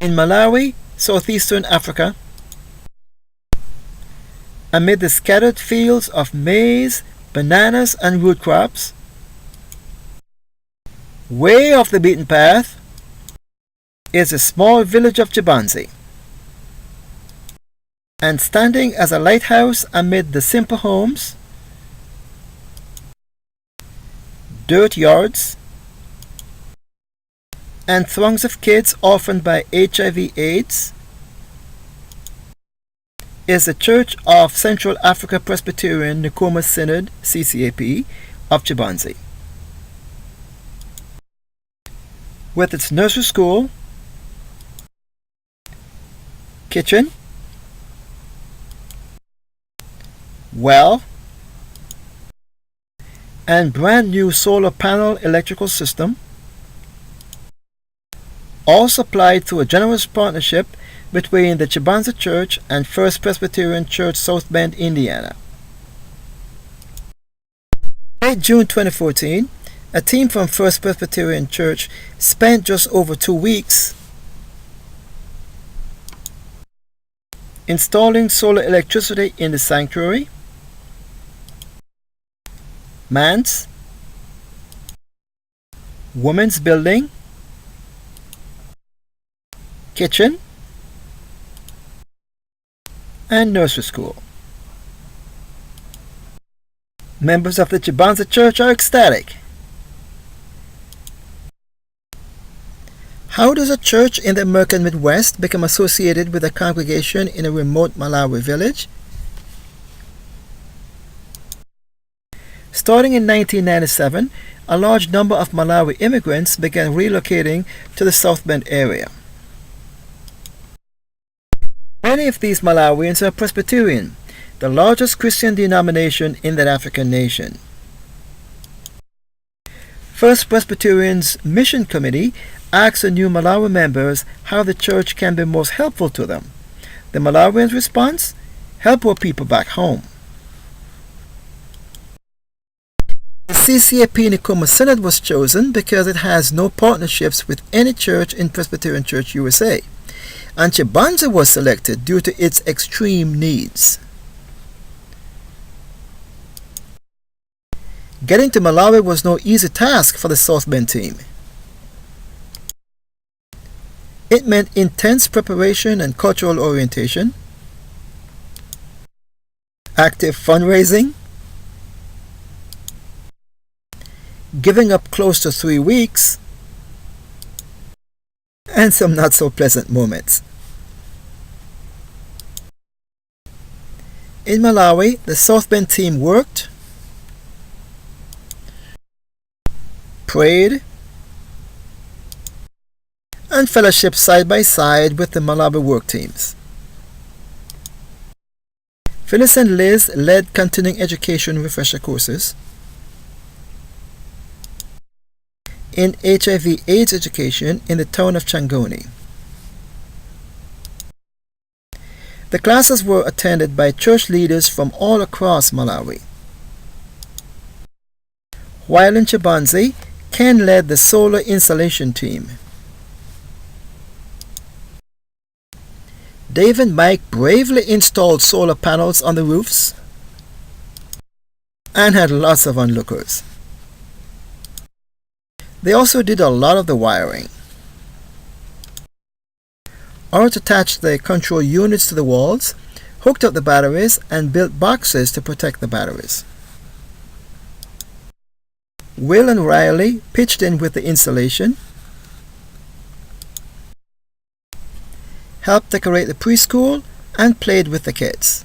In Malawi, southeastern Africa, amid the scattered fields of maize, bananas, and root crops, way off the beaten path, is the small village of Chibanzi. And standing as a lighthouse amid the simple homes, dirt yards, and throngs of kids orphaned by HIV/AIDS, is the Church of Central Africa Presbyterian Nkoma Synod CCAP of Chibanzi. With its nursery school, kitchen, well, and brand new solar panel electrical system, all supplied through a generous partnership between the Chibanzi Church and First Presbyterian Church, South Bend, Indiana. In June 2014, a team from First Presbyterian Church spent just over 2 weeks installing solar electricity in the sanctuary, manse, women's building, kitchen, and nursery school. Members of the Chibanzi Church are ecstatic. How does a church in the American Midwest become associated with a congregation in a remote Malawi village? Starting in 1997, a large number of Malawi immigrants began relocating to the South Bend area. Many of these Malawians are Presbyterian, the largest Christian denomination in that African nation. First Presbyterian's Mission Committee asked the new Malawi members how the church can be most helpful to them. The Malawians' response? Help our people back home. The CCAP Nkoma Synod was chosen because it has no partnerships with any church in Presbyterian Church USA, and Chibanzi was selected due to its extreme needs. Getting to Malawi was no easy task for the South Bend team. It meant intense preparation and cultural orientation, active fundraising, giving up close to 3 weeks, and some not so pleasant moments. In Malawi, the South Bend team worked, prayed, and fellowship side by side with the Malawi work teams. Phyllis and Liz led continuing education refresher courses in HIV/AIDS education in the town of Changoni. The classes were attended by church leaders from all across Malawi. While in Chibanzi, Ken led the solar installation team. Dave and Mike bravely installed solar panels on the roofs and had lots of onlookers. They also did a lot of the wiring. Art attached the control units to the walls, hooked up the batteries, and built boxes to protect the batteries. Will and Riley pitched in with the installation, helped decorate the preschool, and played with the kids.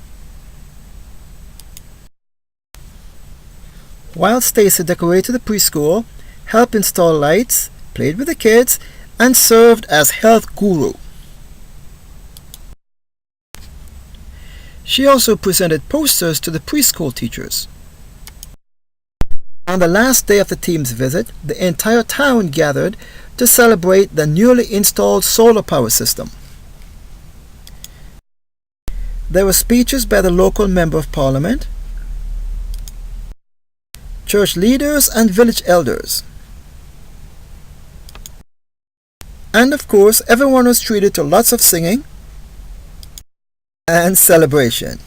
While Stacy decorated the preschool, helped install lights, played with the kids, and served as health guru. She also presented posters to the preschool teachers. On the last day of the team's visit, the entire town gathered to celebrate the newly installed solar power system. There were speeches by the local member of parliament, church leaders and village elders, And of course, everyone was treated to lots of singing and celebration.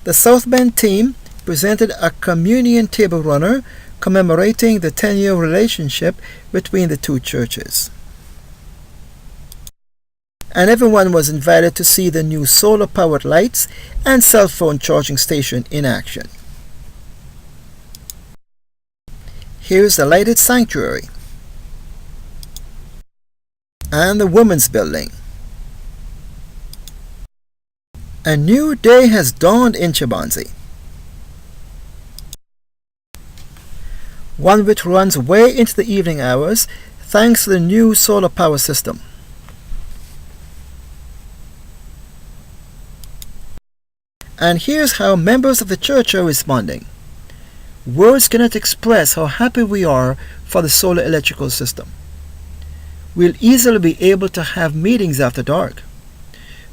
The South Bend team presented a communion table runner commemorating the 10-year relationship between the two churches. And everyone was invited to see the new solar-powered lights and cell phone charging station in action. Here's the lighted sanctuary and the women's building. A new day has dawned in Chibanzi, one which runs way into the evening hours thanks to the new solar power system. And here's how members of the church are responding. Words cannot express how happy we are for the solar electrical system. We'll easily be able to have meetings after dark.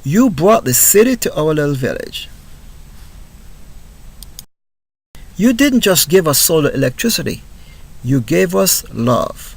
You brought the city to our little village. You didn't just give us solar electricity, you gave us love.